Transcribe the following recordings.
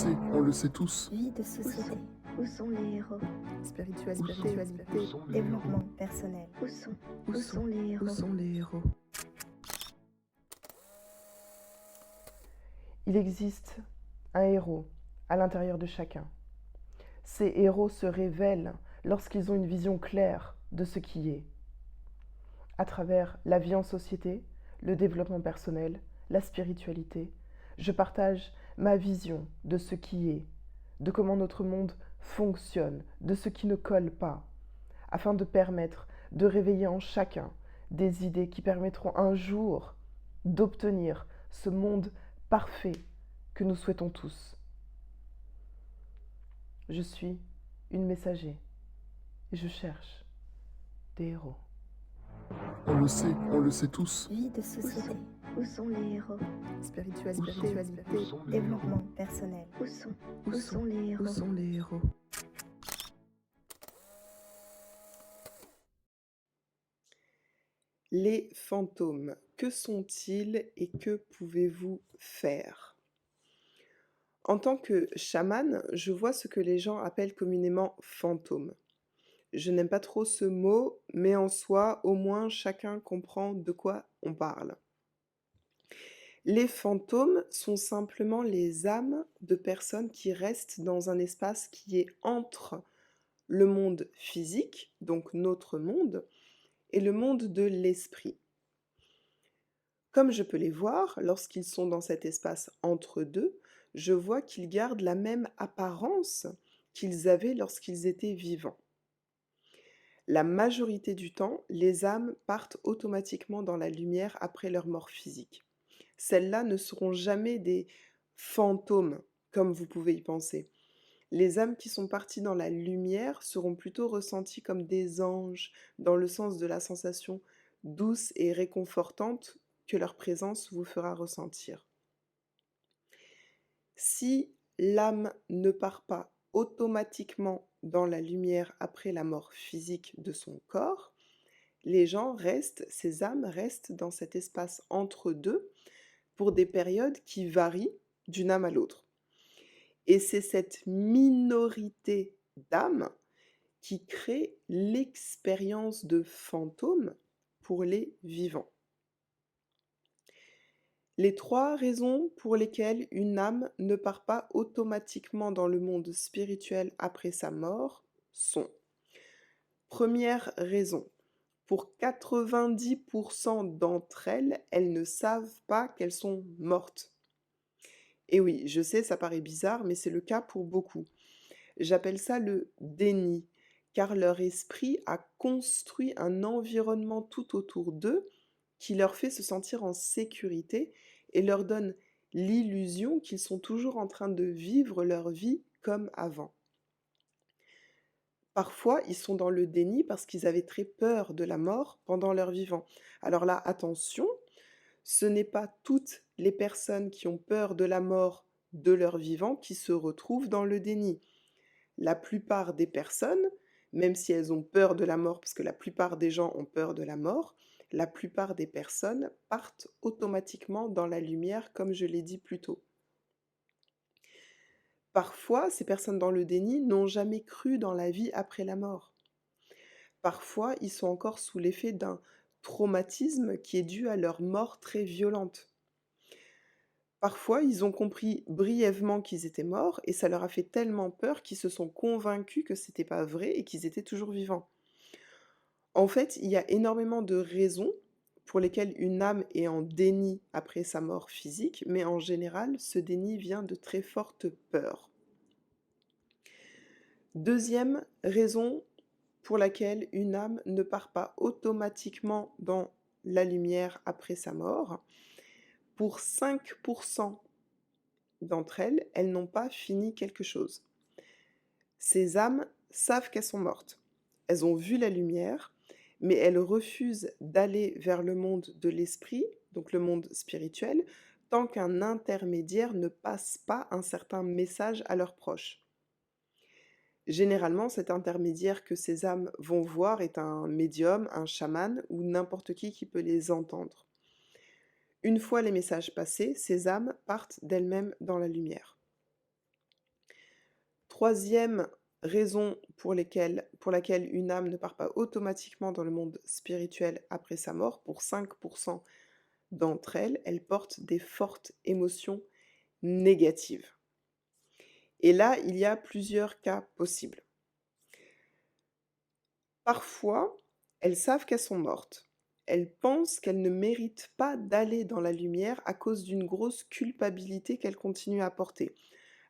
on le sait tous. Vie de société. Où sont les héros? Spiritualité. Développement personnel. Où sont les héros? Où sont les héros? Il existe un héros à l'intérieur de chacun. Ces héros se révèlent lorsqu'ils ont une vision claire de ce qui est. À travers la vie en société, le développement personnel, la spiritualité, je partage ma vision de ce qui est, de comment notre monde fonctionne, de ce qui ne colle pas, afin de permettre de réveiller en chacun des idées qui permettront un jour d'obtenir ce monde parfait que nous souhaitons tous. Je suis une messager et je cherche des héros. On le sait tous. Vie de société. Où sont les héros? Spiritualité. Développement personnel. Où sont les héros? Où sont les héros? Les fantômes, que sont-ils et que pouvez-vous faire? En tant que chaman, je vois ce que les gens appellent communément fantômes. Je n'aime pas trop ce mot, mais en soi, au moins chacun comprend de quoi on parle. Les fantômes sont simplement les âmes de personnes qui restent dans un espace qui est entre le monde physique, donc notre monde, et le monde de l'esprit. Comme je peux les voir, lorsqu'ils sont dans cet espace entre deux, je vois qu'ils gardent la même apparence qu'ils avaient lorsqu'ils étaient vivants. La majorité du temps, les âmes partent automatiquement dans la lumière après leur mort physique. Celles-là ne seront jamais des fantômes, comme vous pouvez y penser. Les âmes qui sont parties dans la lumière seront plutôt ressenties comme des anges, dans le sens de la sensation douce et réconfortante que leur présence vous fera ressentir. Si l'âme ne part pas automatiquement dans la lumière après la mort physique de son corps, ces âmes restent dans cet espace entre deux pour des périodes qui varient d'une âme à l'autre. Et c'est cette minorité d'âmes qui crée l'expérience de fantôme pour les vivants. Les 3 raisons pour lesquelles une âme ne part pas automatiquement dans le monde spirituel après sa mort sont: première raison, pour 90% d'entre elles, elles ne savent pas qu'elles sont mortes. Et oui, je sais, ça paraît bizarre, mais c'est le cas pour beaucoup. J'appelle ça le déni, car leur esprit a construit un environnement tout autour d'eux qui leur fait se sentir en sécurité et leur donne l'illusion qu'ils sont toujours en train de vivre leur vie comme avant. Parfois, ils sont dans le déni parce qu'ils avaient très peur de la mort pendant leur vivant. Alors là, attention, ce n'est pas toutes les personnes qui ont peur de la mort de leur vivant qui se retrouvent dans le déni. La plupart des personnes, même si elles ont peur de la mort, parce que la plupart des gens ont peur de la mort, la plupart des personnes partent automatiquement dans la lumière, comme je l'ai dit plus tôt. Parfois, ces personnes dans le déni n'ont jamais cru dans la vie après la mort. Parfois, ils sont encore sous l'effet d'un traumatisme qui est dû à leur mort très violente. Parfois, ils ont compris brièvement qu'ils étaient morts et ça leur a fait tellement peur qu'ils se sont convaincus que c'était pas vrai et qu'ils étaient toujours vivants. En fait, il y a énormément de raisons pour lesquelles une âme est en déni après sa mort physique, mais en général, ce déni vient de très fortes peurs. Deuxième raison pour laquelle une âme ne part pas automatiquement dans la lumière après sa mort, pour 5% d'entre elles, elles n'ont pas fini quelque chose. Ces âmes savent qu'elles sont mortes. Elles ont vu la lumière, mais elles refusent d'aller vers le monde de l'esprit, donc le monde spirituel, tant qu'un intermédiaire ne passe pas un certain message à leurs proches. Généralement, cet intermédiaire que ces âmes vont voir est un médium, un chaman ou n'importe qui peut les entendre. Une fois les messages passés, ces âmes partent d'elles-mêmes dans la lumière. Troisième raison pour laquelle une âme ne part pas automatiquement dans le monde spirituel après sa mort, pour 5% d'entre elles, elles portent des fortes émotions négatives. Et là, il y a plusieurs cas possibles. Parfois, elles savent qu'elles sont mortes. Elles pensent qu'elles ne méritent pas d'aller dans la lumière à cause d'une grosse culpabilité qu'elles continuent à porter.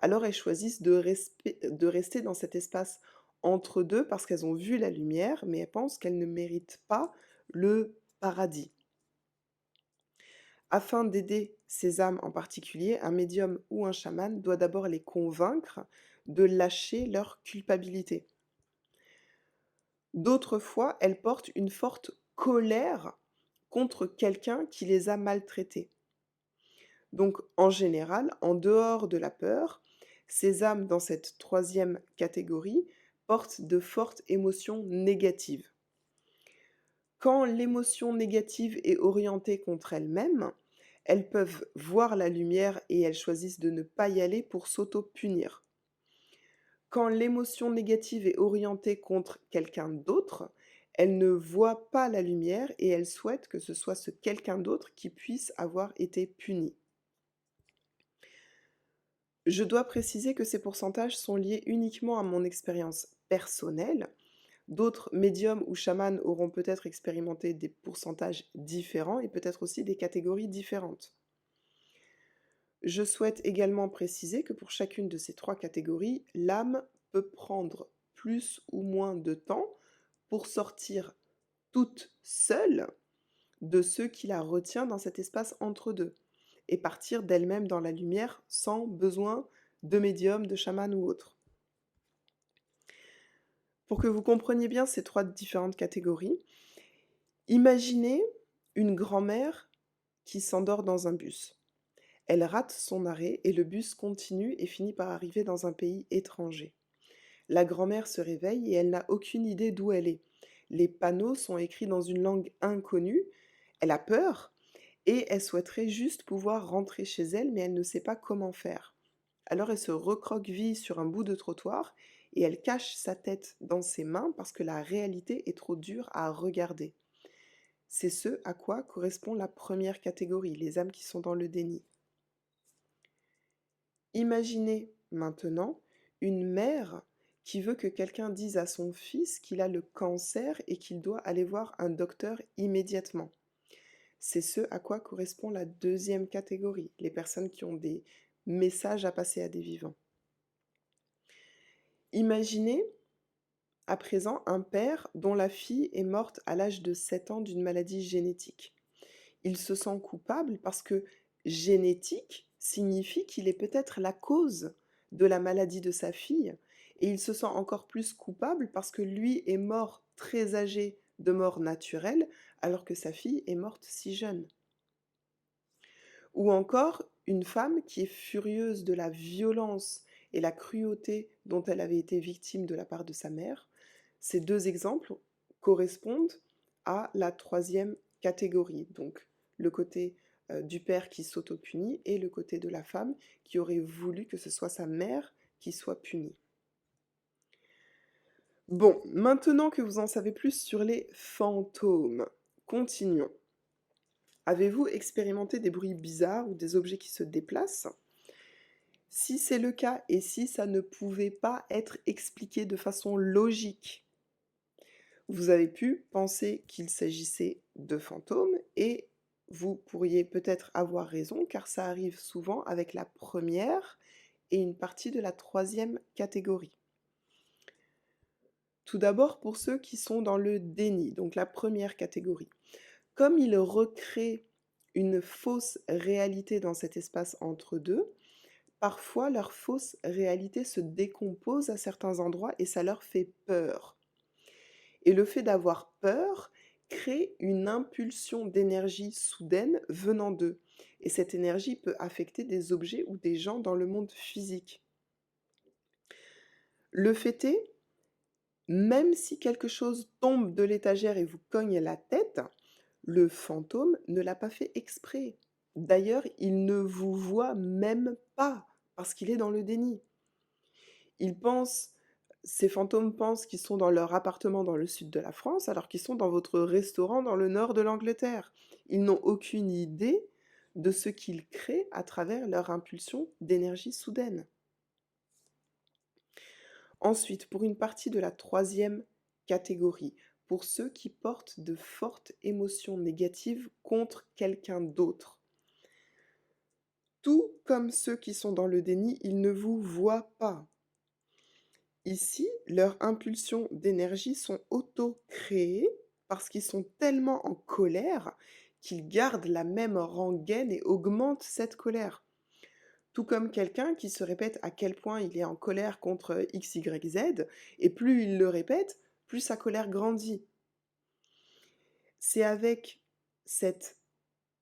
Alors elles choisissent de rester dans cet espace entre deux parce qu'elles ont vu la lumière, mais elles pensent qu'elles ne méritent pas le paradis. Afin d'aider ces âmes en particulier, un médium ou un chaman doit d'abord les convaincre de lâcher leur culpabilité. D'autres fois, elles portent une forte colère contre quelqu'un qui les a maltraitées. Donc, en général, en dehors de la peur, ces âmes dans cette troisième catégorie portent de fortes émotions négatives. Quand l'émotion négative est orientée contre elles-mêmes, elles peuvent voir la lumière et elles choisissent de ne pas y aller pour s'auto-punir. Quand l'émotion négative est orientée contre quelqu'un d'autre, elles ne voient pas la lumière et elles souhaitent que ce soit ce quelqu'un d'autre qui puisse avoir été puni. Je dois préciser que ces pourcentages sont liés uniquement à mon expérience personnelle. D'autres médiums ou chamans auront peut-être expérimenté des pourcentages différents et peut-être aussi des catégories différentes. Je souhaite également préciser que pour chacune de ces trois catégories, l'âme peut prendre plus ou moins de temps pour sortir toute seule de ce qui la retient dans cet espace entre deux et partir d'elle-même dans la lumière sans besoin de médium, de chaman ou autre. Pour que vous compreniez bien ces trois différentes catégories, imaginez une grand-mère qui s'endort dans un bus. Elle rate son arrêt et le bus continue et finit par arriver dans un pays étranger. La grand-mère se réveille et elle n'a aucune idée d'où elle est. Les panneaux sont écrits dans une langue inconnue, elle a peur et elle souhaiterait juste pouvoir rentrer chez elle, mais elle ne sait pas comment faire. Alors elle se recroqueville sur un bout de trottoir et elle cache sa tête dans ses mains parce que la réalité est trop dure à regarder. C'est ce à quoi correspond la première catégorie, les âmes qui sont dans le déni. Imaginez maintenant une mère qui veut que quelqu'un dise à son fils qu'il a le cancer et qu'il doit aller voir un docteur immédiatement. C'est ce à quoi correspond la deuxième catégorie, les personnes qui ont des messages à passer à des vivants. Imaginez à présent un père dont la fille est morte à l'âge de 7 ans d'une maladie génétique. Il se sent coupable parce que génétique signifie qu'il est peut-être la cause de la maladie de sa fille, et il se sent encore plus coupable parce que lui est mort très âgé de mort naturelle, alors que sa fille est morte si jeune. Ou encore une femme qui est furieuse de la violence et la cruauté dont elle avait été victime de la part de sa mère. Ces deux exemples correspondent à la troisième catégorie, donc le côté du père qui s'auto-punit et le côté de la femme qui aurait voulu que ce soit sa mère qui soit punie. Bon, maintenant que vous en savez plus sur les fantômes, continuons. Avez-vous expérimenté des bruits bizarres ou des objets qui se déplacent? Si c'est le cas et si ça ne pouvait pas être expliqué de façon logique, vous avez pu penser qu'il s'agissait de fantômes et vous pourriez peut-être avoir raison car ça arrive souvent avec la première et une partie de la troisième catégorie. Tout d'abord pour ceux qui sont dans le déni, donc la première catégorie. Comme ils recréent une fausse réalité dans cet espace entre deux, parfois leur fausse réalité se décompose à certains endroits et ça leur fait peur. Et le fait d'avoir peur crée une impulsion d'énergie soudaine venant d'eux. Et cette énergie peut affecter des objets ou des gens dans le monde physique. Le fait est, même si quelque chose tombe de l'étagère et vous cogne la tête, le fantôme ne l'a pas fait exprès. D'ailleurs, il ne vous voit même pas parce qu'il est dans le déni. Ces fantômes pensent qu'ils sont dans leur appartement dans le sud de la France, alors qu'ils sont dans votre restaurant dans le nord de l'Angleterre. Ils n'ont aucune idée de ce qu'ils créent à travers leur impulsion d'énergie soudaine. Ensuite, pour une partie de la troisième catégorie, pour ceux qui portent de fortes émotions négatives contre quelqu'un d'autre. Tout comme ceux qui sont dans le déni, ils ne vous voient pas. Ici, leurs impulsions d'énergie sont auto-créées parce qu'ils sont tellement en colère qu'ils gardent la même rengaine et augmentent cette colère. Tout comme quelqu'un qui se répète à quel point il est en colère contre X, Y, Z, et plus il le répète, plus sa colère grandit. C'est avec cette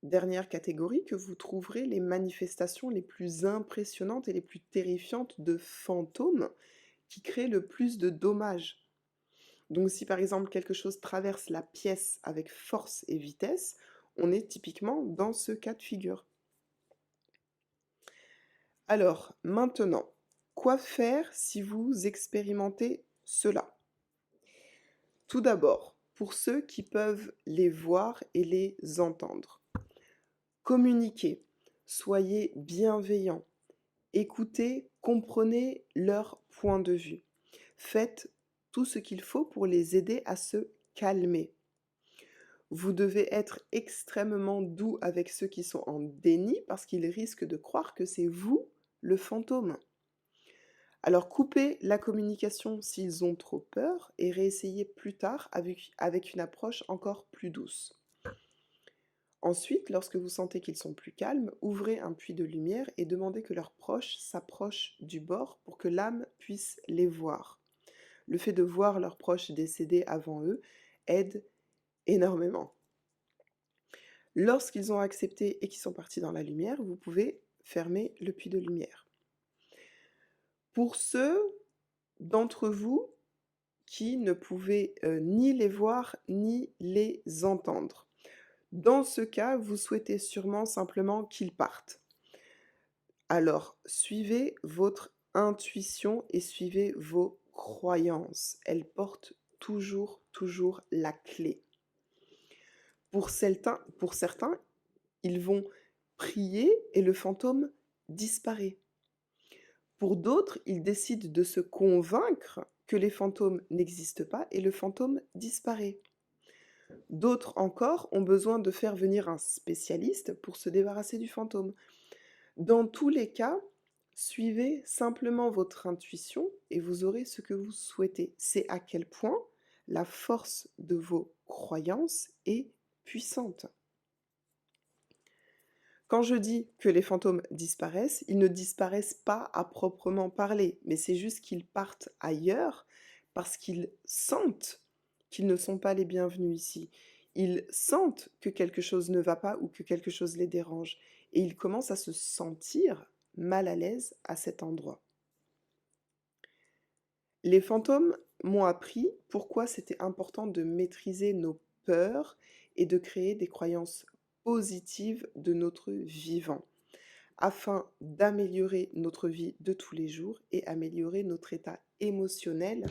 dernière catégorie que vous trouverez les manifestations les plus impressionnantes et les plus terrifiantes de fantômes qui créent le plus de dommages. Donc si par exemple quelque chose traverse la pièce avec force et vitesse, on est typiquement dans ce cas de figure. Alors, maintenant, quoi faire si vous expérimentez cela? Tout d'abord, pour ceux qui peuvent les voir et les entendre, communiquez, soyez bienveillants, écoutez, comprenez leur point de vue. Faites tout ce qu'il faut pour les aider à se calmer. Vous devez être extrêmement doux avec ceux qui sont en déni parce qu'ils risquent de croire que c'est vous le fantôme. Alors coupez la communication s'ils ont trop peur et réessayez plus tard avec une approche encore plus douce. Ensuite, lorsque vous sentez qu'ils sont plus calmes, ouvrez un puits de lumière et demandez que leurs proches s'approchent du bord pour que l'âme puisse les voir. Le fait de voir leurs proches décédés avant eux aide énormément. Lorsqu'ils ont accepté et qu'ils sont partis dans la lumière, vous pouvez fermer le puits de lumière. Pour ceux d'entre vous qui ne pouvaient ni les voir ni les entendre, dans ce cas, vous souhaitez sûrement simplement qu'ils partent. Alors, suivez votre intuition et suivez vos croyances. Elles portent toujours la clé. Pour certains, ils vont prier et le fantôme disparaît. Pour d'autres, ils décident de se convaincre que les fantômes n'existent pas et le fantôme disparaît. D'autres encore ont besoin de faire venir un spécialiste pour se débarrasser du fantôme. Dans tous les cas, suivez simplement votre intuition et vous aurez ce que vous souhaitez. C'est à quel point la force de vos croyances est puissante. Quand je dis que les fantômes disparaissent, ils ne disparaissent pas à proprement parler, mais c'est juste qu'ils partent ailleurs parce qu'ils sentent qu'ils ne sont pas les bienvenus ici. Ils sentent que quelque chose ne va pas ou que quelque chose les dérange et ils commencent à se sentir mal à l'aise à cet endroit. Les fantômes m'ont appris pourquoi c'était important de maîtriser nos peurs et de créer des croyances positives de notre vivant, afin d'améliorer notre vie de tous les jours et améliorer notre état émotionnel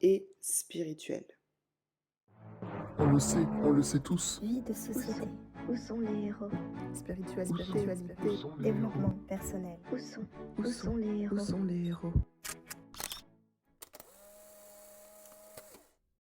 et spirituel. On le sait tous. Vie de société. Où sont les héros? Spiritualité. Développement personnel. Où sont les héros? Où sont les héros?